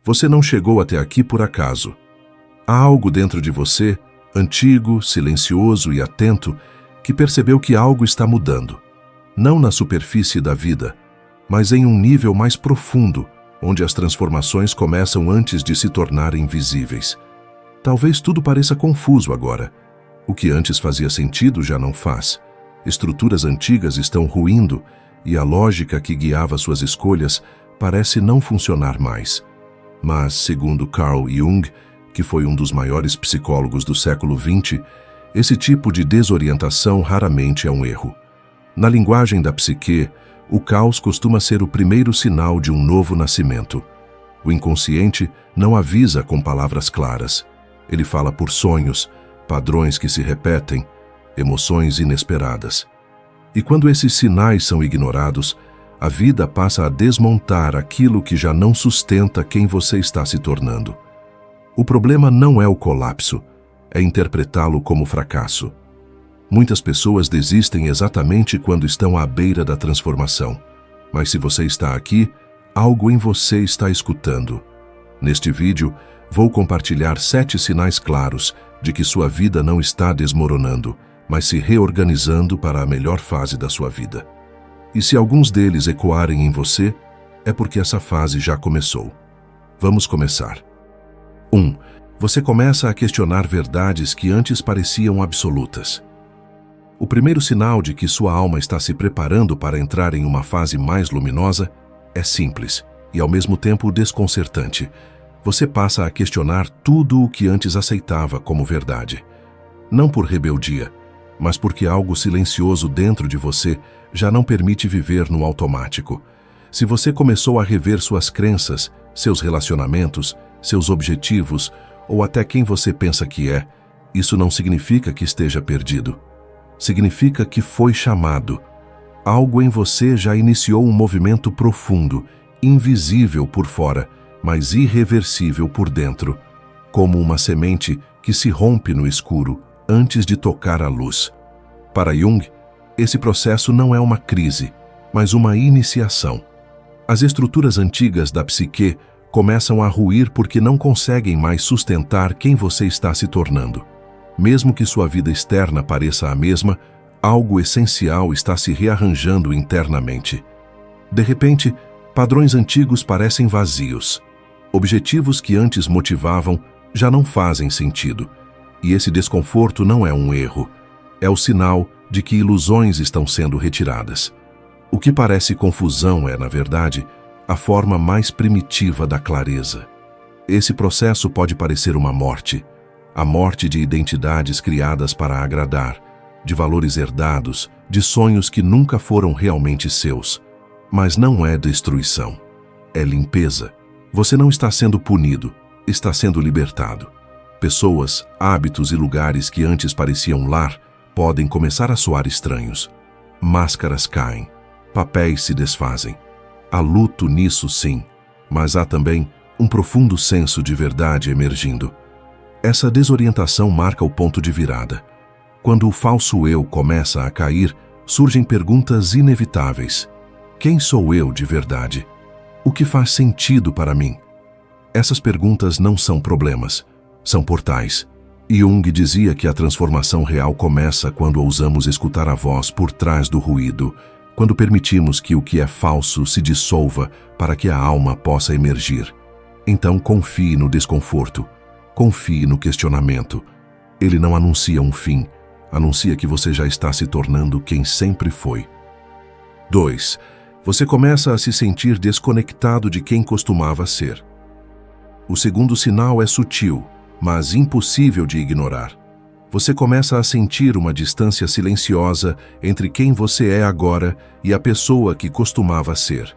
Você não chegou até aqui por acaso. Há algo dentro de você, antigo, silencioso e atento, que percebeu que algo está mudando. Não na superfície da vida, mas em um nível mais profundo, onde as transformações começam antes de se tornarem visíveis. Talvez tudo pareça confuso agora. O que antes fazia sentido já não faz. Estruturas antigas estão ruindo e a lógica que guiava suas escolhas parece não funcionar mais. Mas, segundo Carl Jung, que foi um dos maiores psicólogos do século XX, esse tipo de desorientação raramente é um erro. Na linguagem da psique, o caos costuma ser o primeiro sinal de um novo nascimento. O inconsciente não avisa com palavras claras. Ele fala por sonhos, padrões que se repetem, emoções inesperadas. E quando esses sinais são ignorados, a vida passa a desmontar aquilo que já não sustenta quem você está se tornando. O problema não é o colapso, é interpretá-lo como fracasso. Muitas pessoas desistem exatamente quando estão à beira da transformação. Mas se você está aqui, algo em você está escutando. Neste vídeo, vou compartilhar 7 sinais claros de que sua vida não está desmoronando, mas se reorganizando para a melhor fase da sua vida. E se alguns deles ecoarem em você, é porque essa fase já começou. Vamos começar. 1. Você começa a questionar verdades que antes pareciam absolutas. O primeiro sinal de que sua alma está se preparando para entrar em uma fase mais luminosa é simples e, ao mesmo tempo, desconcertante. Você passa a questionar tudo o que antes aceitava como verdade. Não por rebeldia, mas porque algo silencioso dentro de você já não permite viver no automático. Se você começou a rever suas crenças, seus relacionamentos, seus objetivos ou até quem você pensa que é, isso não significa que esteja perdido. Significa que foi chamado. Algo em você já iniciou um movimento profundo, invisível por fora, mas irreversível por dentro, como uma semente que se rompe no escuro antes de tocar a luz. Para Jung, esse processo não é uma crise, mas uma iniciação. As estruturas antigas da psique começam a ruir porque não conseguem mais sustentar quem você está se tornando. Mesmo que sua vida externa pareça a mesma, algo essencial está se rearranjando internamente. De repente, padrões antigos parecem vazios. Objetivos que antes motivavam já não fazem sentido. E esse desconforto não é um erro. É o sinal de que ilusões estão sendo retiradas. O que parece confusão é, na verdade, a forma mais primitiva da clareza. Esse processo pode parecer uma morte. A morte de identidades criadas para agradar, de valores herdados, de sonhos que nunca foram realmente seus. Mas não é destruição. É limpeza. Você não está sendo punido, está sendo libertado. Pessoas, hábitos e lugares que antes pareciam lar podem começar a soar estranhos. Máscaras caem, papéis se desfazem. Há luto nisso, sim, mas há também um profundo senso de verdade emergindo. Essa desorientação marca o ponto de virada. Quando o falso eu começa a cair, surgem perguntas inevitáveis. Quem sou eu de verdade? O que faz sentido para mim? Essas perguntas não são problemas, são portais. Jung dizia que a transformação real começa quando ousamos escutar a voz por trás do ruído, quando permitimos que o que é falso se dissolva para que a alma possa emergir. Então confie no desconforto, confie no questionamento. Ele não anuncia um fim, anuncia que você já está se tornando quem sempre foi. 2. Você começa a se sentir desconectado de quem costumava ser. O segundo sinal é sutil, mas impossível de ignorar. Você começa a sentir uma distância silenciosa entre quem você é agora e a pessoa que costumava ser.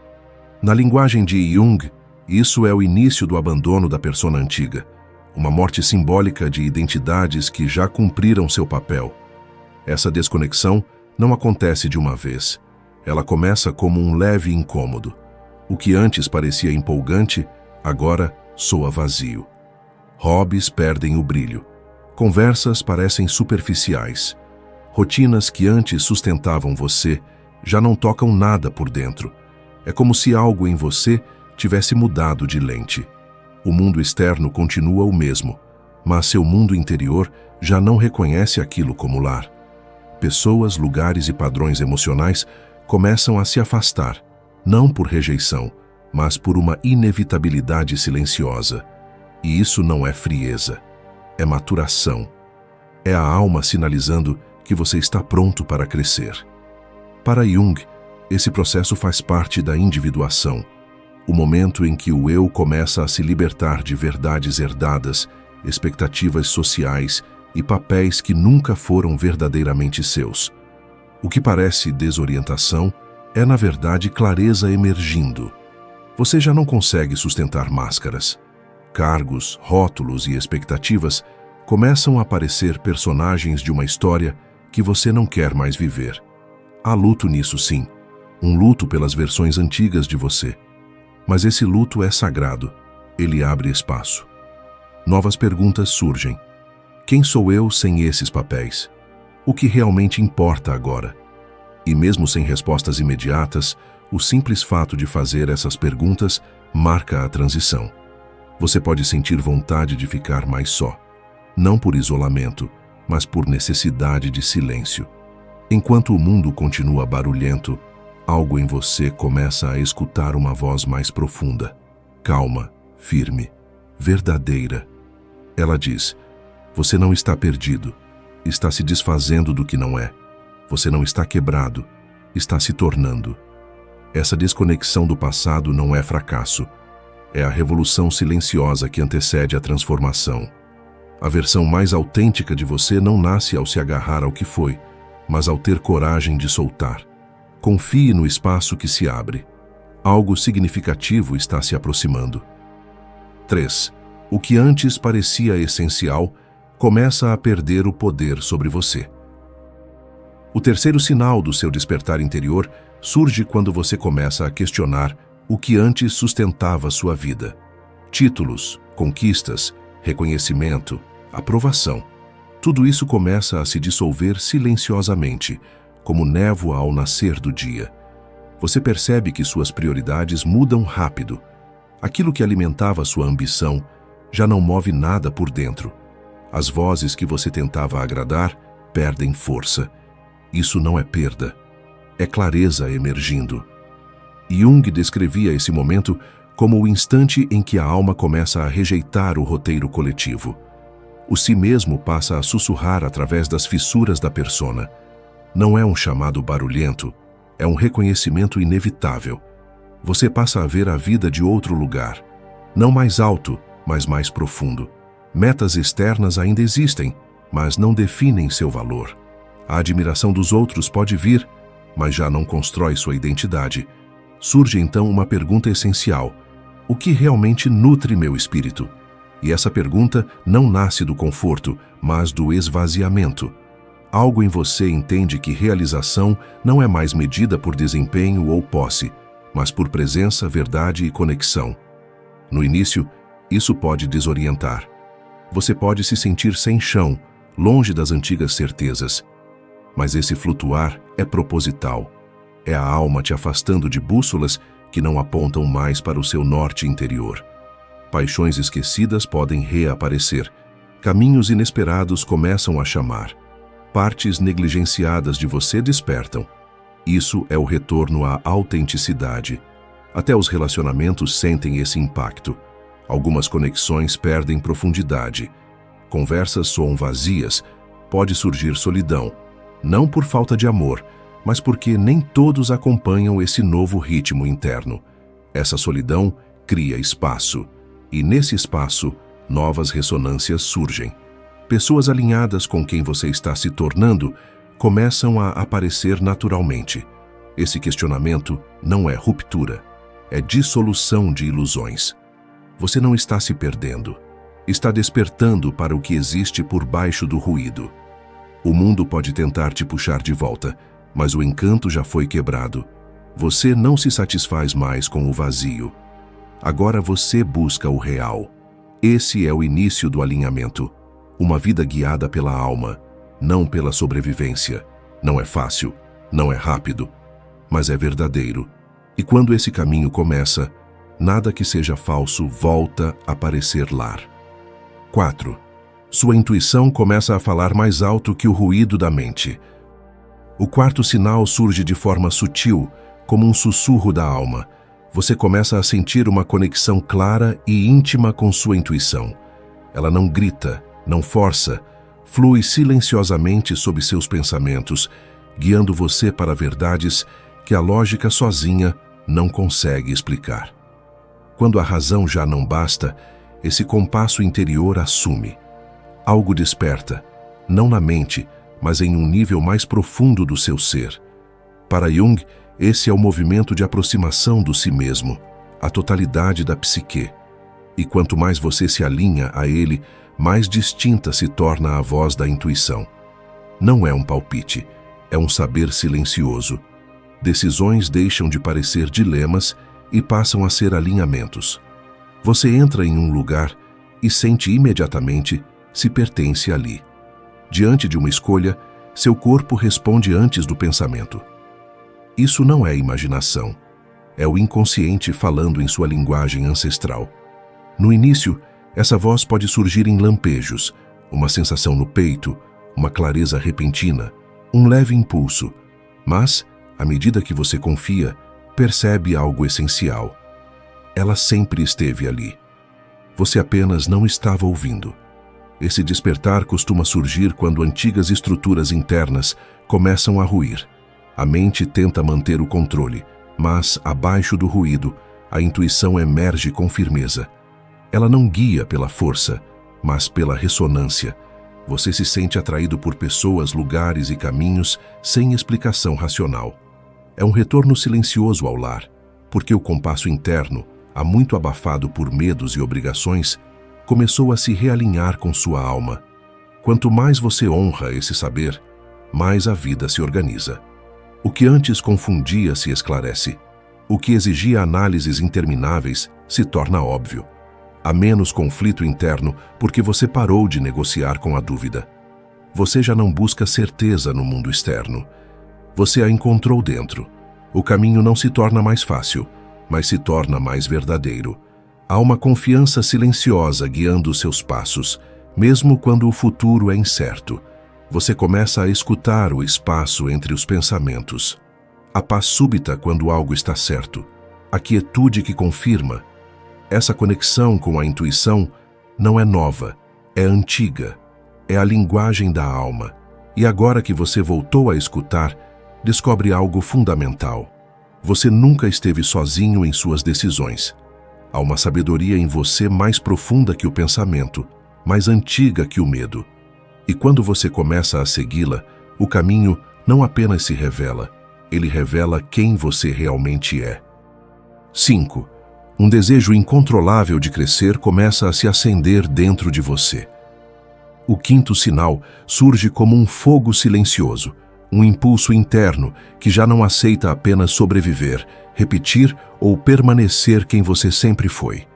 Na linguagem de Jung, isso é o início do abandono da persona antiga, uma morte simbólica de identidades que já cumpriram seu papel. Essa desconexão não acontece de uma vez. Ela começa como um leve incômodo. O que antes parecia empolgante, agora soa vazio. Hobbies perdem o brilho. Conversas parecem superficiais. Rotinas que antes sustentavam você já não tocam nada por dentro. É como se algo em você tivesse mudado de lente. O mundo externo continua o mesmo, mas seu mundo interior já não reconhece aquilo como lar. Pessoas, lugares e padrões emocionais começam a se afastar, não por rejeição, mas por uma inevitabilidade silenciosa. E isso não é frieza, é maturação. É a alma sinalizando que você está pronto para crescer. Para Jung, esse processo faz parte da individuação, o momento em que o eu começa a se libertar de verdades herdadas, expectativas sociais e papéis que nunca foram verdadeiramente seus. O que parece desorientação é, na verdade, clareza emergindo. Você já não consegue sustentar máscaras. Cargos, rótulos e expectativas começam a parecer personagens de uma história que você não quer mais viver. Há luto nisso, sim. Um luto pelas versões antigas de você. Mas esse luto é sagrado. Ele abre espaço. Novas perguntas surgem. Quem sou eu sem esses papéis? O que realmente importa agora? E mesmo sem respostas imediatas, o simples fato de fazer essas perguntas marca a transição. Você pode sentir vontade de ficar mais só. Não por isolamento, mas por necessidade de silêncio. Enquanto o mundo continua barulhento, algo em você começa a escutar uma voz mais profunda, calma, firme, verdadeira. Ela diz: você não está perdido, está se desfazendo do que não é. Você não está quebrado, está se tornando. Essa desconexão do passado não é fracasso, é a revolução silenciosa que antecede a transformação. A versão mais autêntica de você não nasce ao se agarrar ao que foi, mas ao ter coragem de soltar. Confie no espaço que se abre. Algo significativo está se aproximando. 3. O que antes parecia essencial começa a perder o poder sobre você. O terceiro sinal do seu despertar interior surge quando você começa a questionar o que antes sustentava sua vida. Títulos, conquistas, reconhecimento, aprovação. Tudo isso começa a se dissolver silenciosamente, como névoa ao nascer do dia. Você percebe que suas prioridades mudam rápido. Aquilo que alimentava sua ambição já não move nada por dentro. As vozes que você tentava agradar perdem força. Isso não é perda, é clareza emergindo. Jung descrevia esse momento como o instante em que a alma começa a rejeitar o roteiro coletivo. O si mesmo passa a sussurrar através das fissuras da persona. Não é um chamado barulhento, é um reconhecimento inevitável. Você passa a ver a vida de outro lugar, não mais alto, mas mais profundo. Metas externas ainda existem, mas não definem seu valor. A admiração dos outros pode vir, mas já não constrói sua identidade. Surge então uma pergunta essencial: o que realmente nutre meu espírito? E essa pergunta não nasce do conforto, mas do esvaziamento. Algo em você entende que realização não é mais medida por desempenho ou posse, mas por presença, verdade e conexão. No início, isso pode desorientar. Você pode se sentir sem chão, longe das antigas certezas. Mas esse flutuar é proposital. É a alma te afastando de bússolas que não apontam mais para o seu norte interior. Paixões esquecidas podem reaparecer. Caminhos inesperados começam a chamar. Partes negligenciadas de você despertam. Isso é o retorno à autenticidade. Até os relacionamentos sentem esse impacto. Algumas conexões perdem profundidade. Conversas soam vazias. Pode surgir solidão. Não por falta de amor, mas porque nem todos acompanham esse novo ritmo interno. Essa solidão cria espaço. E nesse espaço, novas ressonâncias surgem. Pessoas alinhadas com quem você está se tornando começam a aparecer naturalmente. Esse questionamento não é ruptura, é dissolução de ilusões. Você não está se perdendo, está despertando para o que existe por baixo do ruído. O mundo pode tentar te puxar de volta, mas o encanto já foi quebrado. Você não se satisfaz mais com o vazio. Agora você busca o real. Esse é o início do alinhamento. Uma vida guiada pela alma, não pela sobrevivência. Não é fácil, não é rápido, mas é verdadeiro. E quando esse caminho começa, Nada que seja falso volta a parecer lar. 4. Sua intuição começa a falar mais alto que o ruído da mente. O quarto sinal surge de forma sutil, como um sussurro da alma. Você começa a sentir uma conexão clara e íntima com sua intuição. Ela não grita, não força, flui silenciosamente sob seus pensamentos, guiando você para verdades que a lógica sozinha não consegue explicar. Quando a razão já não basta, esse compasso interior assume. Algo desperta, não na mente, mas em um nível mais profundo do seu ser. Para Jung, esse é o movimento de aproximação do si mesmo, a totalidade da psique. E quanto mais você se alinha a ele, mais distinta se torna a voz da intuição. Não é um palpite, é um saber silencioso. Decisões deixam de parecer dilemas e passam a ser alinhamentos. Você entra em um lugar e sente imediatamente se pertence ali. Diante de uma escolha, seu corpo responde antes do pensamento. Isso não é imaginação. É o inconsciente falando em sua linguagem ancestral. No início, essa voz pode surgir em lampejos, uma sensação no peito, uma clareza repentina, um leve impulso. Mas, à medida que você confia, percebe algo essencial. Ela sempre esteve ali. Você apenas não estava ouvindo. Esse despertar costuma surgir quando antigas estruturas internas começam a ruir. A mente tenta manter o controle, mas, abaixo do ruído, a intuição emerge com firmeza. Ela não guia pela força, mas pela ressonância. Você se sente atraído por pessoas, lugares e caminhos sem explicação racional. É um retorno silencioso ao lar, porque o compasso interno, há muito abafado por medos e obrigações, começou a se realinhar com sua alma. Quanto mais você honra esse saber, mais a vida se organiza. O que antes confundia se esclarece. O que exigia análises intermináveis se torna óbvio. Há menos conflito interno porque você parou de negociar com a dúvida. Você já não busca certeza no mundo externo. Você a encontrou dentro. O caminho não se torna mais fácil, mas se torna mais verdadeiro. Há uma confiança silenciosa guiando seus passos, mesmo quando o futuro é incerto. Você começa a escutar o espaço entre os pensamentos. A paz súbita quando algo está certo. A quietude que confirma. Essa conexão com a intuição não é nova, é antiga. É a linguagem da alma. E agora que você voltou a escutar, descobre algo fundamental. Você nunca esteve sozinho em suas decisões. Há uma sabedoria em você mais profunda que o pensamento, mais antiga que o medo. E quando você começa a segui-la, o caminho não apenas se revela, ele revela quem você realmente é. 5. Um desejo incontrolável de crescer começa a se acender dentro de você. O quinto sinal surge como um fogo silencioso, um impulso interno que já não aceita apenas sobreviver, repetir ou permanecer quem você sempre foi.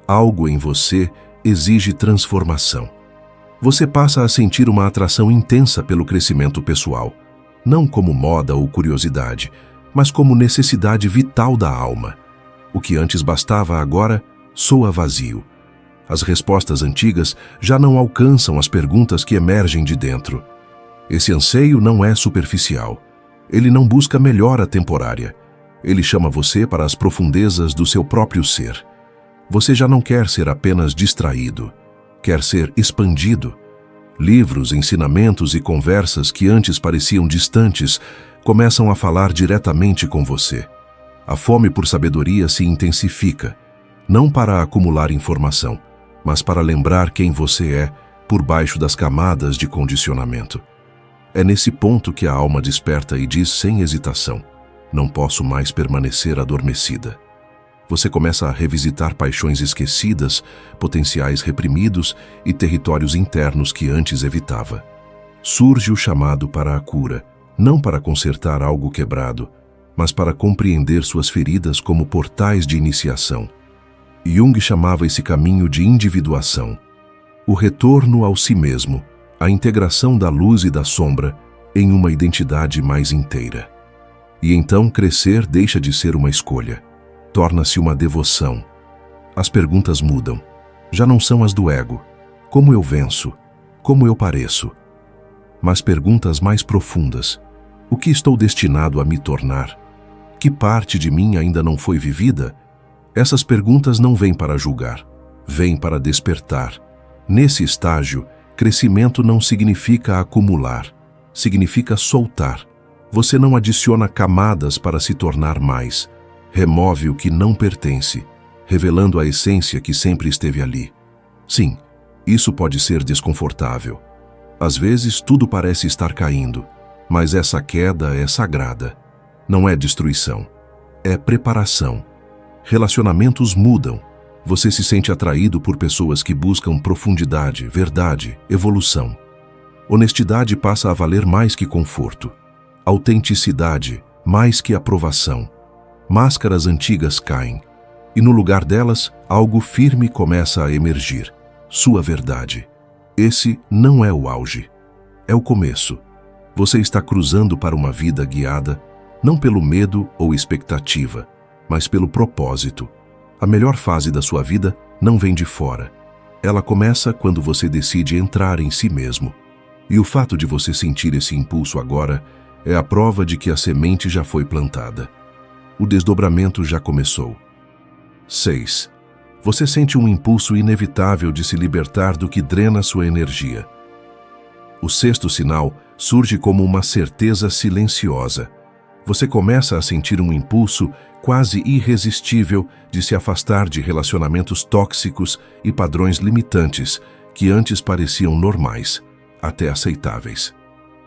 Algo em você exige transformação. Você passa a sentir uma atração intensa pelo crescimento pessoal, não como moda ou curiosidade, mas como necessidade vital da alma. O que antes bastava agora soa vazio. As respostas antigas já não alcançam as perguntas que emergem de dentro. Esse anseio não é superficial. Ele não busca melhora temporária. Ele chama você para as profundezas do seu próprio ser. Você já não quer ser apenas distraído. Quer ser expandido. Livros, ensinamentos e conversas que antes pareciam distantes começam a falar diretamente com você. A fome por sabedoria se intensifica, não para acumular informação, mas para lembrar quem você é por baixo das camadas de condicionamento. É nesse ponto que a alma desperta e diz sem hesitação: não posso mais permanecer adormecida. Você começa a revisitar paixões esquecidas, potenciais reprimidos e territórios internos que antes evitava. Surge o chamado para a cura, não para consertar algo quebrado, mas para compreender suas feridas como portais de iniciação. Jung chamava esse caminho de individuação, o retorno ao si mesmo, a integração da luz e da sombra em uma identidade mais inteira. E então crescer deixa de ser uma escolha, torna-se uma devoção, As perguntas mudam. Já não são as do ego. Como eu venço? Como eu pareço? Mas perguntas mais profundas. O que estou destinado a me tornar? Que parte de mim ainda não foi vivida? Essas perguntas não vêm para julgar, vêm para despertar. Nesse estágio, crescimento não significa acumular, significa soltar. Você não adiciona camadas para se tornar mais. Remove o que não pertence, revelando a essência que sempre esteve ali. Sim, isso pode ser desconfortável. Às vezes tudo parece estar caindo, mas essa queda é sagrada. Não é destruição, é preparação. Relacionamentos mudam. Você se sente atraído por pessoas que buscam profundidade, verdade, evolução. Honestidade passa a valer mais que conforto. Autenticidade, mais que aprovação. Máscaras antigas caem, e no lugar delas, algo firme começa a emergir. Sua verdade. Esse não é o auge, é o começo. Você está cruzando para uma vida guiada, não pelo medo ou expectativa, mas pelo propósito. A melhor fase da sua vida não vem de fora. Ela começa quando você decide entrar em si mesmo. E o fato de você sentir esse impulso agora é a prova de que a semente já foi plantada. O desdobramento já começou. 6. Você sente um impulso inevitável de se libertar do que drena sua energia. O sexto sinal surge como uma certeza silenciosa. Você começa a sentir um impulso quase irresistível de se afastar de relacionamentos tóxicos e padrões limitantes que antes pareciam normais, até aceitáveis.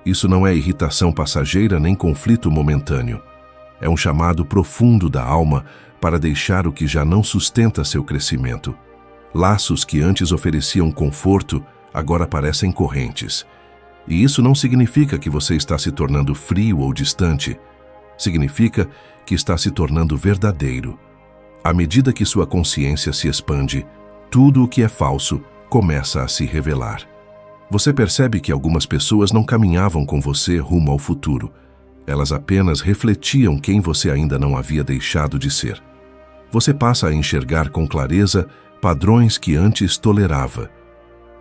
Isso não é irritação passageira nem conflito momentâneo. É um chamado profundo da alma para deixar o que já não sustenta seu crescimento. Laços que antes ofereciam conforto, agora parecem correntes. E isso não significa que você está se tornando frio ou distante. Significa que está se tornando verdadeiro. À medida que sua consciência se expande, tudo o que é falso começa a se revelar. Você percebe que algumas pessoas não caminhavam com você rumo ao futuro. Elas apenas refletiam quem você ainda não havia deixado de ser. Você passa a enxergar com clareza padrões que antes tolerava.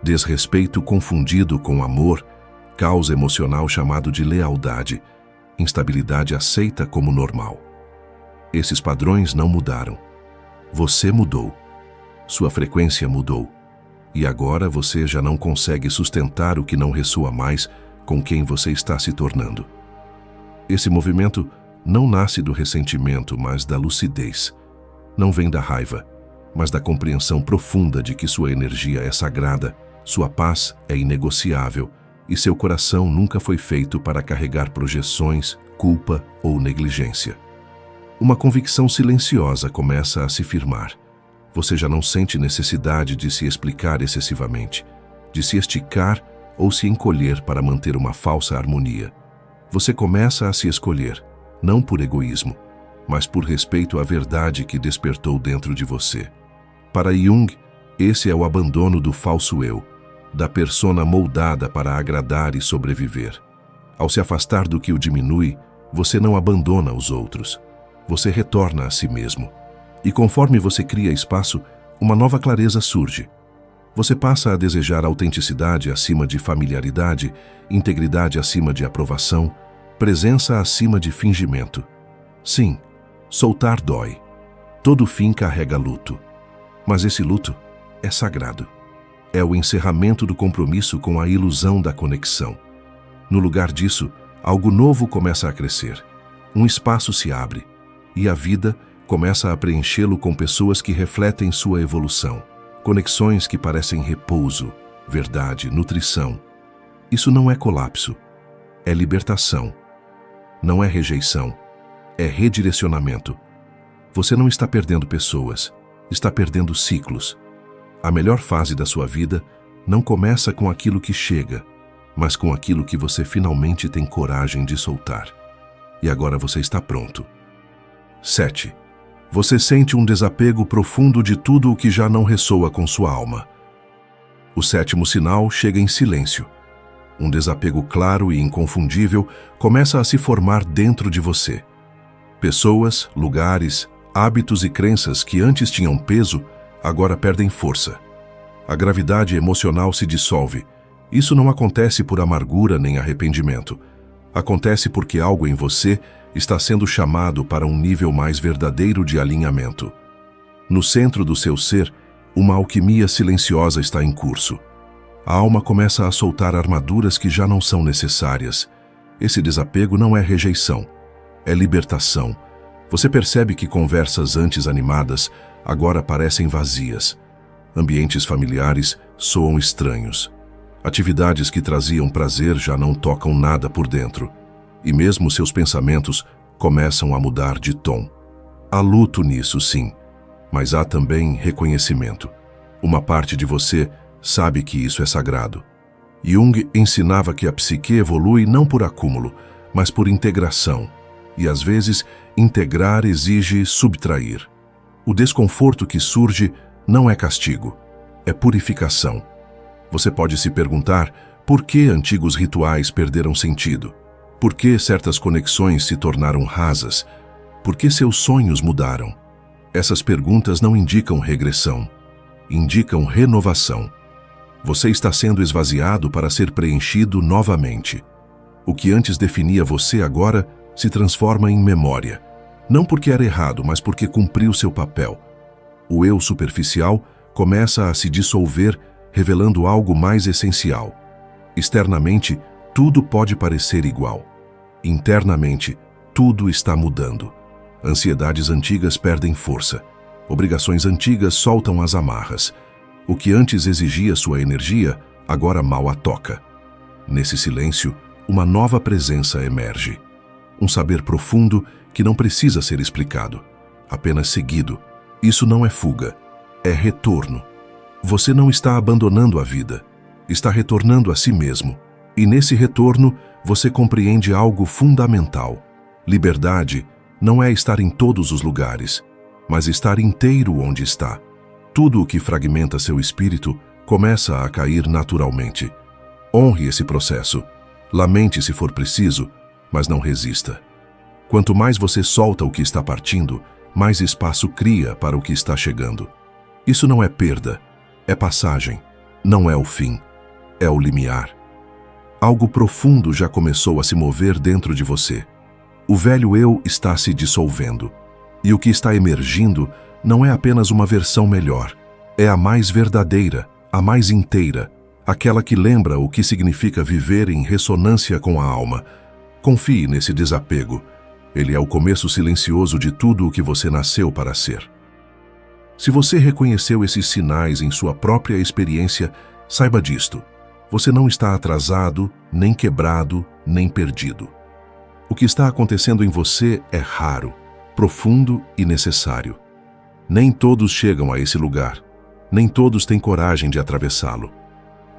Desrespeito confundido com amor, caos emocional chamado de lealdade, instabilidade aceita como normal. Esses padrões não mudaram. Você mudou. Sua frequência mudou. E agora você já não consegue sustentar o que não ressoa mais com quem você está se tornando. Esse movimento não nasce do ressentimento, mas da lucidez. Não vem da raiva, mas da compreensão profunda de que sua energia é sagrada, sua paz é inegociável e seu coração nunca foi feito para carregar projeções, culpa ou negligência. Uma convicção silenciosa começa a se firmar. Você já não sente necessidade de se explicar excessivamente, de se esticar ou se encolher para manter uma falsa harmonia. Você começa a se escolher, não por egoísmo, mas por respeito à verdade que despertou dentro de você. Para Jung, esse é o abandono do falso eu, da persona moldada para agradar e sobreviver. Ao se afastar do que o diminui, você não abandona os outros. Você retorna a si mesmo. E conforme você cria espaço, uma nova clareza surge. Você passa a desejar autenticidade acima de familiaridade, integridade acima de aprovação, presença acima de fingimento. Sim, soltar dói. Todo fim carrega luto. Mas esse luto é sagrado. É o encerramento do compromisso com a ilusão da conexão. No lugar disso, algo novo começa a crescer. Um espaço se abre, e a vida começa a preenchê-lo com pessoas que refletem sua evolução. Conexões que parecem repouso, verdade, nutrição. Isso não é colapso, é libertação. Não é rejeição, é redirecionamento. Você não está perdendo pessoas, está perdendo ciclos. A melhor fase da sua vida não começa com aquilo que chega, mas com aquilo que você finalmente tem coragem de soltar. E agora você está pronto. 7. Você sente um desapego profundo de tudo o que já não ressoa com sua alma. O sétimo sinal chega em silêncio. Um desapego claro e inconfundível começa a se formar dentro de você. Pessoas, lugares, hábitos e crenças que antes tinham peso agora perdem força. A gravidade emocional se dissolve. Isso não acontece por amargura nem arrependimento. Acontece porque algo em você está sendo chamado para um nível mais verdadeiro de alinhamento. No centro do seu ser, uma alquimia silenciosa está em curso. A alma começa a soltar armaduras que já não são necessárias. Esse desapego não é rejeição, é libertação. Você percebe que conversas antes animadas agora parecem vazias. Ambientes familiares soam estranhos. Atividades que traziam prazer já não tocam nada por dentro. E mesmo seus pensamentos começam a mudar de tom. Há luto nisso, sim, mas há também reconhecimento. Uma parte de você sabe que isso é sagrado. Jung ensinava que a psique evolui não por acúmulo, mas por integração. E às vezes, integrar exige subtrair. O desconforto que surge não é castigo, é purificação. Você pode se perguntar por que antigos rituais perderam sentido, por que certas conexões se tornaram rasas, por que seus sonhos mudaram. Essas perguntas não indicam regressão, indicam renovação. Você está sendo esvaziado para ser preenchido novamente. O que antes definia você agora se transforma em memória, não porque era errado, mas porque cumpriu seu papel. O eu superficial começa a se dissolver, revelando algo mais essencial. Externamente, tudo pode parecer igual. Internamente, tudo está mudando. Ansiedades antigas perdem força. Obrigações antigas soltam as amarras. O que antes exigia sua energia, agora mal a toca. Nesse silêncio, uma nova presença emerge. Um saber profundo que não precisa ser explicado, apenas seguido. Isso não é fuga, é retorno. Você não está abandonando a vida, está retornando a si mesmo. E nesse retorno, você compreende algo fundamental. Liberdade não é estar em todos os lugares, mas estar inteiro onde está. Tudo o que fragmenta seu espírito começa a cair naturalmente. Honre esse processo. Lamente se for preciso, mas não resista. Quanto mais você solta o que está partindo, mais espaço cria para o que está chegando. Isso não é perda, é passagem. Não é o fim, é o limiar. Algo profundo já começou a se mover dentro de você. O velho eu está se dissolvendo. E o que está emergindo não é apenas uma versão melhor. É a mais verdadeira, a mais inteira, aquela que lembra o que significa viver em ressonância com a alma. Confie nesse desapego. Ele é o começo silencioso de tudo o que você nasceu para ser. Se você reconheceu esses sinais em sua própria experiência, saiba disto. Você não está atrasado, nem quebrado, nem perdido. O que está acontecendo em você é raro, profundo e necessário. Nem todos chegam a esse lugar. Nem todos têm coragem de atravessá-lo.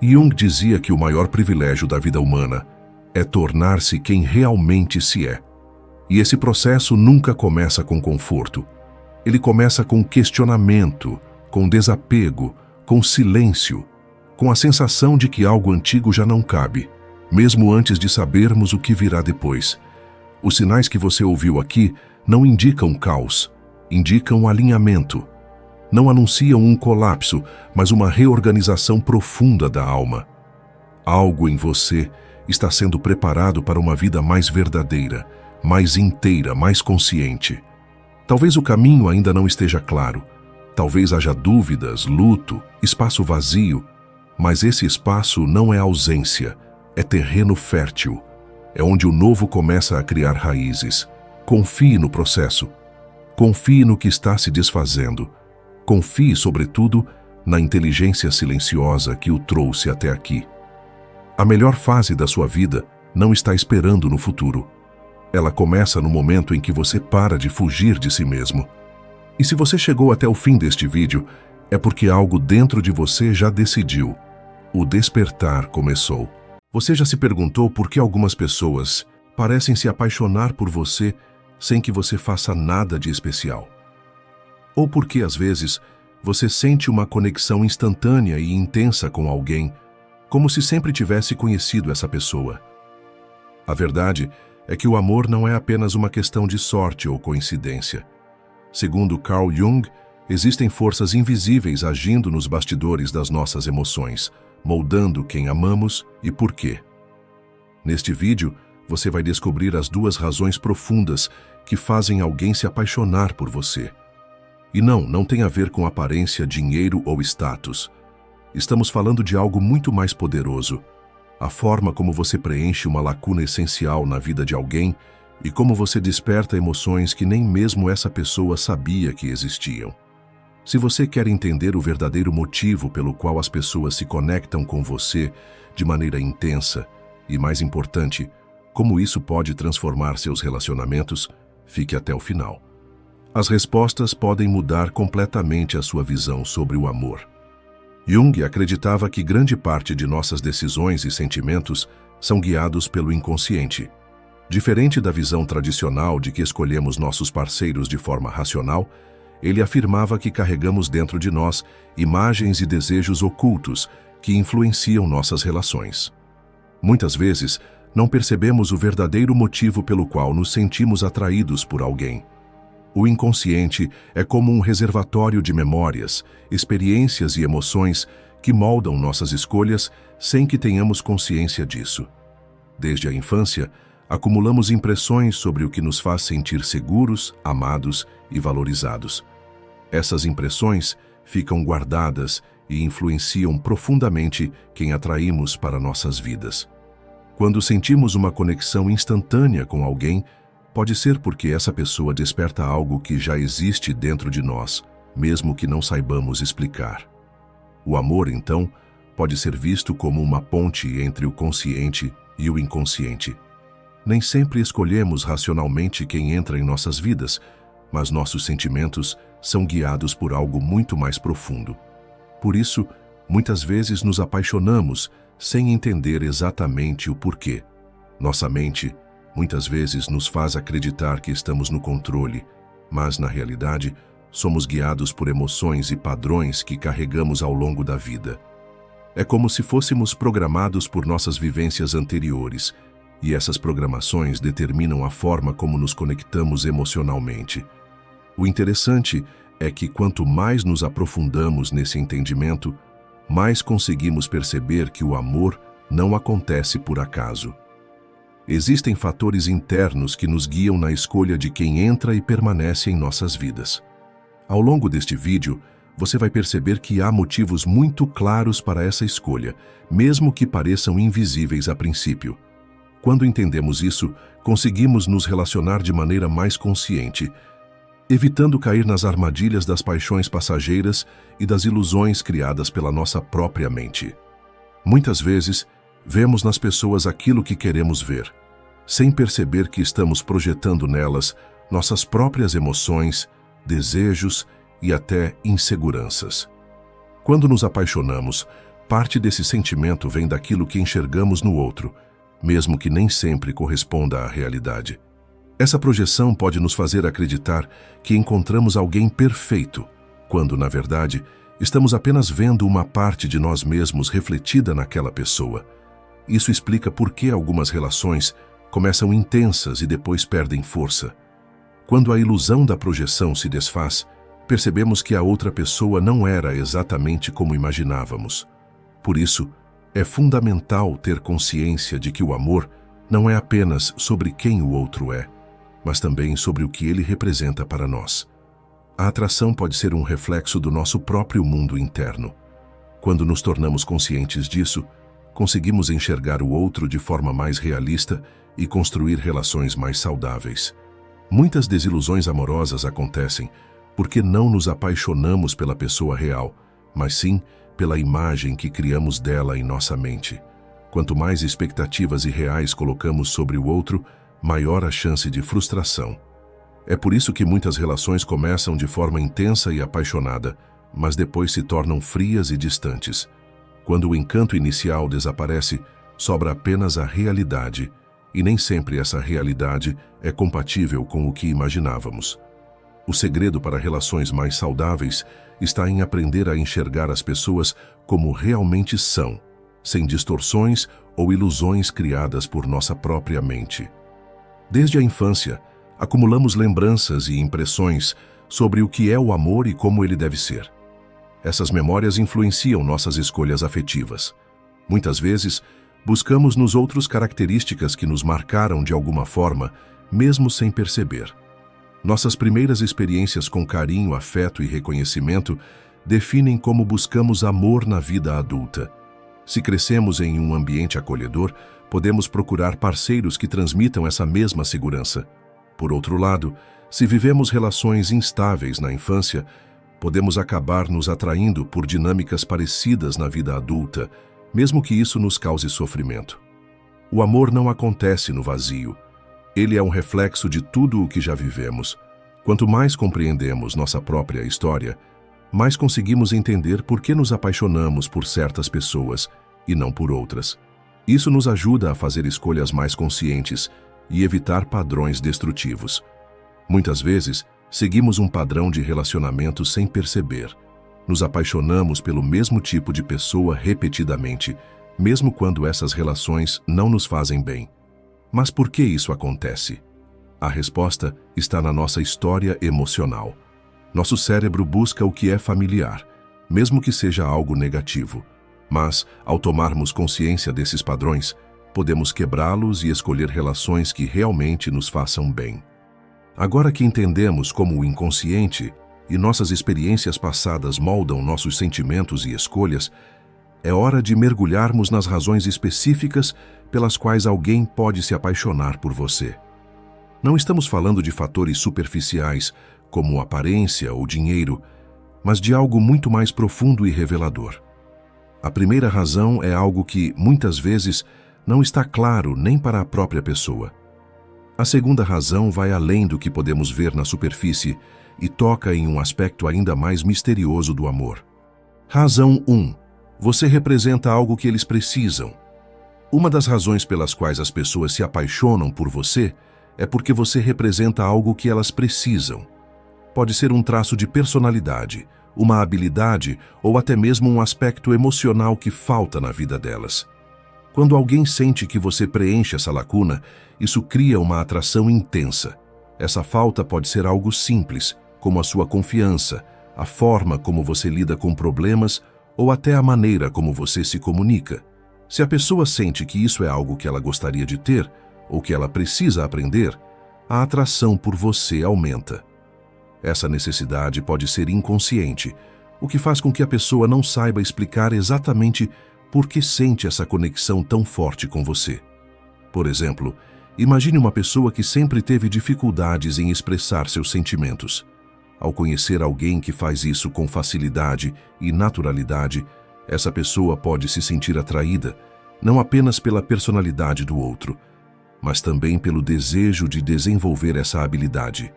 Jung dizia que o maior privilégio da vida humana é tornar-se quem realmente se é. E esse processo nunca começa com conforto. Ele começa com questionamento, com desapego, com silêncio, com a sensação de que algo antigo já não cabe, mesmo antes de sabermos o que virá depois. Os sinais que você ouviu aqui não indicam caos, indicam alinhamento. Não anunciam um colapso, mas uma reorganização profunda da alma. Algo em você está sendo preparado para uma vida mais verdadeira, mais inteira, mais consciente. Talvez o caminho ainda não esteja claro. Talvez haja dúvidas, luto, espaço vazio. Mas esse espaço não é ausência, é terreno fértil. É onde o novo começa a criar raízes. Confie no processo. Confie no que está se desfazendo. Confie, sobretudo, na inteligência silenciosa que o trouxe até aqui. A melhor fase da sua vida não está esperando no futuro. Ela começa no momento em que você para de fugir de si mesmo. E se você chegou até o fim deste vídeo, é porque algo dentro de você já decidiu. O despertar começou. Você já se perguntou por que algumas pessoas parecem se apaixonar por você sem que você faça nada de especial? Ou porque, às vezes, você sente uma conexão instantânea e intensa com alguém, como se sempre tivesse conhecido essa pessoa? A verdade é que o amor não é apenas uma questão de sorte ou coincidência. Segundo Carl Jung, Existem forças invisíveis agindo nos bastidores das nossas emoções, moldando quem amamos e por quê. Neste vídeo, você vai descobrir as duas razões profundas que fazem alguém se apaixonar por você. E não tem a ver com aparência, dinheiro ou status. Estamos falando de algo muito mais poderoso. A forma como você preenche uma lacuna essencial na vida de alguém e como você desperta emoções que nem mesmo essa pessoa sabia que existiam. Se você quer entender o verdadeiro motivo pelo qual as pessoas se conectam com você de maneira intensa e, mais importante, como isso pode transformar seus relacionamentos, fique até o final. As respostas podem mudar completamente a sua visão sobre o amor. Jung acreditava que grande parte de nossas decisões e sentimentos são guiados pelo inconsciente. Diferente da visão tradicional de que escolhemos nossos parceiros de forma racional, ele afirmava que carregamos dentro de nós imagens e desejos ocultos que influenciam nossas relações. Muitas vezes, não percebemos o verdadeiro motivo pelo qual nos sentimos atraídos por alguém. O inconsciente é como um reservatório de memórias, experiências e emoções que moldam nossas escolhas sem que tenhamos consciência disso. Desde a infância, acumulamos impressões sobre o que nos faz sentir seguros, amados e valorizados. Essas impressões ficam guardadas e influenciam profundamente quem atraímos para nossas vidas. Quando sentimos uma conexão instantânea com alguém, pode ser porque essa pessoa desperta algo que já existe dentro de nós, mesmo que não saibamos explicar. O amor, então, pode ser visto como uma ponte entre o consciente e o inconsciente. Nem sempre escolhemos racionalmente quem entra em nossas vidas, mas nossos sentimentos são guiados por algo muito mais profundo. Por isso, muitas vezes nos apaixonamos sem entender exatamente o porquê. Nossa mente, muitas vezes, nos faz acreditar que estamos no controle, mas, na realidade, somos guiados por emoções e padrões que carregamos ao longo da vida. É como se fôssemos programados por nossas vivências anteriores, e essas programações determinam a forma como nos conectamos emocionalmente. O interessante é que quanto mais nos aprofundamos nesse entendimento, mais conseguimos perceber que o amor não acontece por acaso. Existem fatores internos que nos guiam na escolha de quem entra e permanece em nossas vidas. Ao longo deste vídeo, você vai perceber que há motivos muito claros para essa escolha, mesmo que pareçam invisíveis a princípio. Quando entendemos isso, conseguimos nos relacionar de maneira mais consciente, evitando cair nas armadilhas das paixões passageiras e das ilusões criadas pela nossa própria mente. Muitas vezes, vemos nas pessoas aquilo que queremos ver, sem perceber que estamos projetando nelas nossas próprias emoções, desejos e até inseguranças. Quando nos apaixonamos, parte desse sentimento vem daquilo que enxergamos no outro, mesmo que nem sempre corresponda à realidade. Essa projeção pode nos fazer acreditar que encontramos alguém perfeito, quando, na verdade, estamos apenas vendo uma parte de nós mesmos refletida naquela pessoa. Isso explica por que algumas relações começam intensas e depois perdem força. Quando a ilusão da projeção se desfaz, percebemos que a outra pessoa não era exatamente como imaginávamos. Por isso, é fundamental ter consciência de que o amor não é apenas sobre quem o outro é, mas também sobre o que ele representa para nós. A atração pode ser um reflexo do nosso próprio mundo interno. Quando nos tornamos conscientes disso, conseguimos enxergar o outro de forma mais realista e construir relações mais saudáveis. Muitas desilusões amorosas acontecem porque não nos apaixonamos pela pessoa real, mas sim pela imagem que criamos dela em nossa mente. Quanto mais expectativas irreais colocamos sobre o outro, maior a chance de frustração. É por isso que muitas relações começam de forma intensa e apaixonada, mas depois se tornam frias e distantes. Quando o encanto inicial desaparece, sobra apenas a realidade, e nem sempre essa realidade é compatível com o que imaginávamos. O segredo para relações mais saudáveis está em aprender a enxergar as pessoas como realmente são, sem distorções ou ilusões criadas por nossa própria mente. Desde a infância, acumulamos lembranças e impressões sobre o que é o amor e como ele deve ser. Essas memórias influenciam nossas escolhas afetivas. Muitas vezes, buscamos nos outros características que nos marcaram de alguma forma, mesmo sem perceber. Nossas primeiras experiências com carinho, afeto e reconhecimento definem como buscamos amor na vida adulta. Se crescemos em um ambiente acolhedor, podemos procurar parceiros que transmitam essa mesma segurança. Por outro lado, se vivemos relações instáveis na infância, podemos acabar nos atraindo por dinâmicas parecidas na vida adulta, mesmo que isso nos cause sofrimento. O amor não acontece no vazio. Ele é um reflexo de tudo o que já vivemos. Quanto mais compreendemos nossa própria história, mais conseguimos entender por que nos apaixonamos por certas pessoas e não por outras. Isso nos ajuda a fazer escolhas mais conscientes e evitar padrões destrutivos. Muitas vezes, seguimos um padrão de relacionamento sem perceber. Nos apaixonamos pelo mesmo tipo de pessoa repetidamente, mesmo quando essas relações não nos fazem bem. Mas por que isso acontece? A resposta está na nossa história emocional. Nosso cérebro busca o que é familiar, mesmo que seja algo negativo. Mas, ao tomarmos consciência desses padrões, podemos quebrá-los e escolher relações que realmente nos façam bem. Agora que entendemos como o inconsciente e nossas experiências passadas moldam nossos sentimentos e escolhas, é hora de mergulharmos nas razões específicas pelas quais alguém pode se apaixonar por você. Não estamos falando de fatores superficiais, como aparência ou dinheiro, mas de algo muito mais profundo e revelador. A primeira razão é algo que, muitas vezes, não está claro nem para a própria pessoa. A segunda razão vai além do que podemos ver na superfície e toca em um aspecto ainda mais misterioso do amor. Razão 1. Você representa algo que eles precisam. Uma das razões pelas quais as pessoas se apaixonam por você é porque você representa algo que elas precisam. Pode ser um traço de personalidade, uma habilidade ou até mesmo um aspecto emocional que falta na vida delas. Quando alguém sente que você preenche essa lacuna, isso cria uma atração intensa. Essa falta pode ser algo simples, como a sua confiança, a forma como você lida com problemas ou até a maneira como você se comunica. Se a pessoa sente que isso é algo que ela gostaria de ter ou que ela precisa aprender, a atração por você aumenta. Essa necessidade pode ser inconsciente, o que faz com que a pessoa não saiba explicar exatamente por que sente essa conexão tão forte com você. Por exemplo, imagine uma pessoa que sempre teve dificuldades em expressar seus sentimentos. Ao conhecer alguém que faz isso com facilidade e naturalidade, essa pessoa pode se sentir atraída, não apenas pela personalidade do outro, mas também pelo desejo de desenvolver essa habilidade.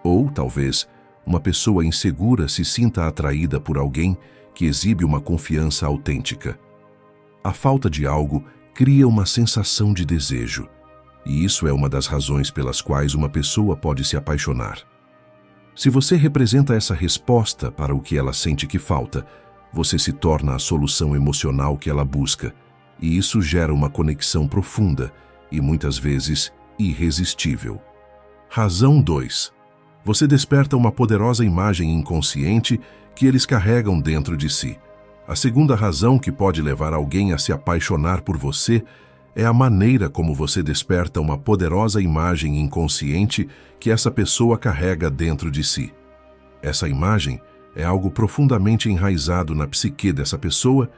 Ou, talvez, uma pessoa insegura se sinta atraída por alguém que exibe uma confiança autêntica. A falta de algo cria uma sensação de desejo, e isso é uma das razões pelas quais uma pessoa pode se apaixonar. Se você representa essa resposta para o que ela sente que falta, você se torna a solução emocional que ela busca, e isso gera uma conexão profunda e muitas vezes irresistível. Razão 2. Você desperta uma poderosa imagem inconsciente que eles carregam dentro de si. A segunda razão que pode levar alguém a se apaixonar por você é a maneira como você desperta uma poderosa imagem inconsciente que essa pessoa carrega dentro de si. Essa imagem é algo profundamente enraizado na psique dessa pessoa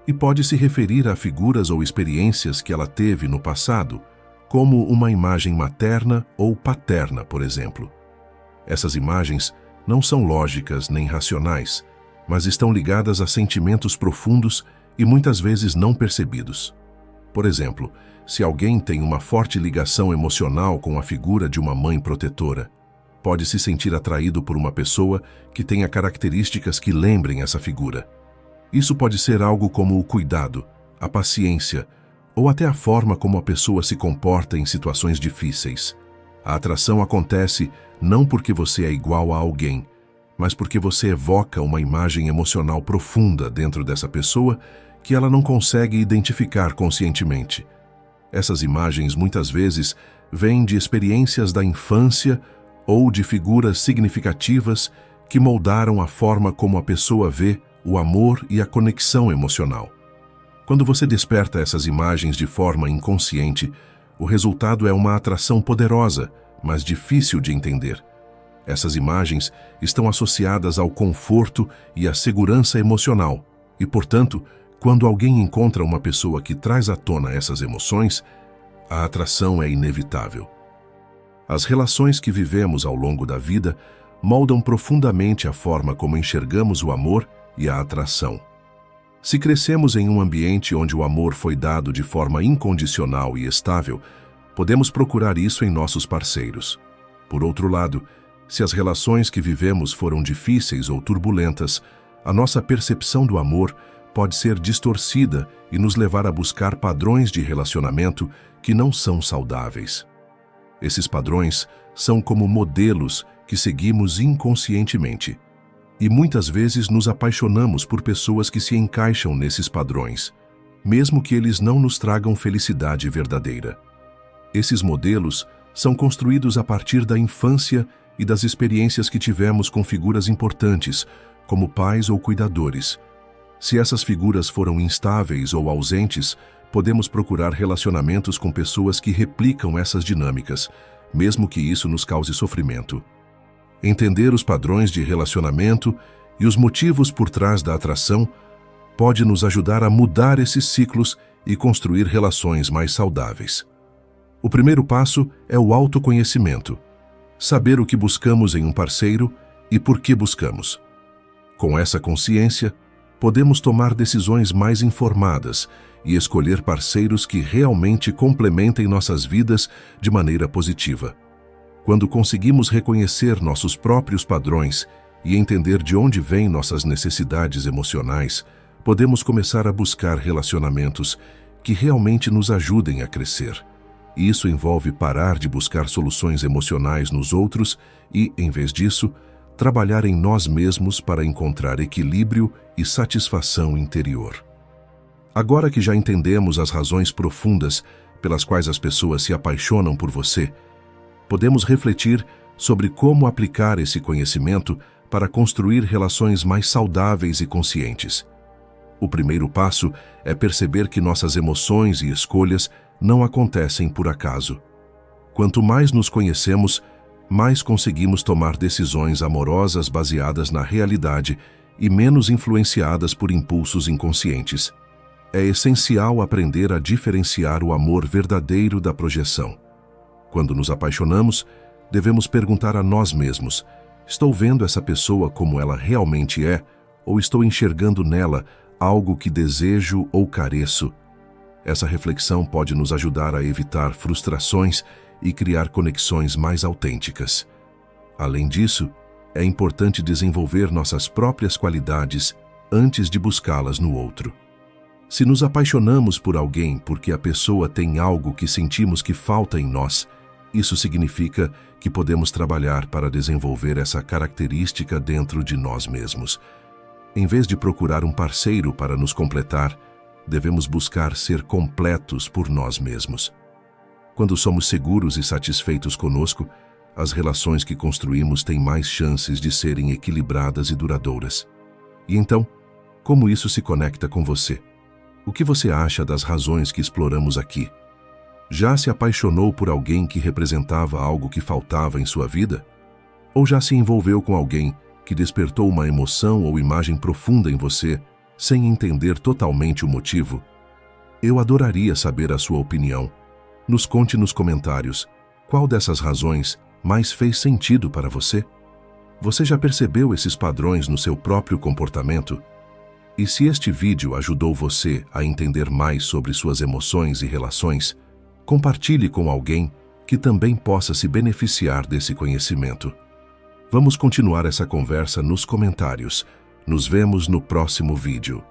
e pode se referir a figuras ou experiências que ela teve no passado, como uma imagem materna ou paterna, por exemplo. Essas imagens não são lógicas nem racionais, mas estão ligadas a sentimentos profundos e muitas vezes não percebidos. Por exemplo, se alguém tem uma forte ligação emocional com a figura de uma mãe protetora, pode se sentir atraído por uma pessoa que tenha características que lembrem essa figura. Isso pode ser algo como o cuidado, a paciência, ou até a forma como a pessoa se comporta em situações difíceis. A atração acontece não porque você é igual a alguém, mas porque você evoca uma imagem emocional profunda dentro dessa pessoa que ela não consegue identificar conscientemente. Essas imagens muitas vezes vêm de experiências da infância ou de figuras significativas que moldaram a forma como a pessoa vê o amor e a conexão emocional. Quando você desperta essas imagens de forma inconsciente, o resultado é uma atração poderosa, mas difícil de entender. Essas imagens estão associadas ao conforto e à segurança emocional, e, portanto, quando alguém encontra uma pessoa que traz à tona essas emoções, a atração é inevitável. As relações que vivemos ao longo da vida moldam profundamente a forma como enxergamos o amor e a atração. Se crescemos em um ambiente onde o amor foi dado de forma incondicional e estável, podemos procurar isso em nossos parceiros. Por outro lado, se as relações que vivemos foram difíceis ou turbulentas, a nossa percepção do amor pode ser distorcida e nos levar a buscar padrões de relacionamento que não são saudáveis. Esses padrões são como modelos que seguimos inconscientemente, e muitas vezes nos apaixonamos por pessoas que se encaixam nesses padrões, mesmo que eles não nos tragam felicidade verdadeira. Esses modelos são construídos a partir da infância e das experiências que tivemos com figuras importantes, como pais ou cuidadores. Se essas figuras foram instáveis ou ausentes, podemos procurar relacionamentos com pessoas que replicam essas dinâmicas, mesmo que isso nos cause sofrimento. Entender os padrões de relacionamento e os motivos por trás da atração pode nos ajudar a mudar esses ciclos e construir relações mais saudáveis. O primeiro passo é o autoconhecimento. Saber o que buscamos em um parceiro e por que buscamos. Com essa consciência, podemos tomar decisões mais informadas e escolher parceiros que realmente complementem nossas vidas de maneira positiva. Quando conseguimos reconhecer nossos próprios padrões e entender de onde vêm nossas necessidades emocionais, podemos começar a buscar relacionamentos que realmente nos ajudem a crescer. Isso envolve parar de buscar soluções emocionais nos outros e, em vez disso, trabalhar em nós mesmos para encontrar equilíbrio e satisfação interior. Agora que já entendemos as razões profundas pelas quais as pessoas se apaixonam por você, podemos refletir sobre como aplicar esse conhecimento para construir relações mais saudáveis e conscientes. O primeiro passo é perceber que nossas emoções e escolhas não acontecem por acaso. Quanto mais nos conhecemos, mais conseguimos tomar decisões amorosas baseadas na realidade e menos influenciadas por impulsos inconscientes. É essencial aprender a diferenciar o amor verdadeiro da projeção. Quando nos apaixonamos, devemos perguntar a nós mesmos: estou vendo essa pessoa como ela realmente é, ou estou enxergando nela algo que desejo ou careço? Essa reflexão pode nos ajudar a evitar frustrações e criar conexões mais autênticas. Além disso, é importante desenvolver nossas próprias qualidades antes de buscá-las no outro. Se nos apaixonamos por alguém porque a pessoa tem algo que sentimos que falta em nós, isso significa que podemos trabalhar para desenvolver essa característica dentro de nós mesmos. Em vez de procurar um parceiro para nos completar, devemos buscar ser completos por nós mesmos. Quando somos seguros e satisfeitos conosco, as relações que construímos têm mais chances de serem equilibradas e duradouras. E então, como isso se conecta com você? O que você acha das razões que exploramos aqui? Já se apaixonou por alguém que representava algo que faltava em sua vida? Ou já se envolveu com alguém que despertou uma emoção ou imagem profunda em você, sem entender totalmente o motivo? Eu adoraria saber a sua opinião. Nos conte nos comentários qual dessas razões mais fez sentido para você. Você já percebeu esses padrões no seu próprio comportamento? E se este vídeo ajudou você a entender mais sobre suas emoções e relações, compartilhe com alguém que também possa se beneficiar desse conhecimento. Vamos continuar essa conversa nos comentários. Nos vemos no próximo vídeo.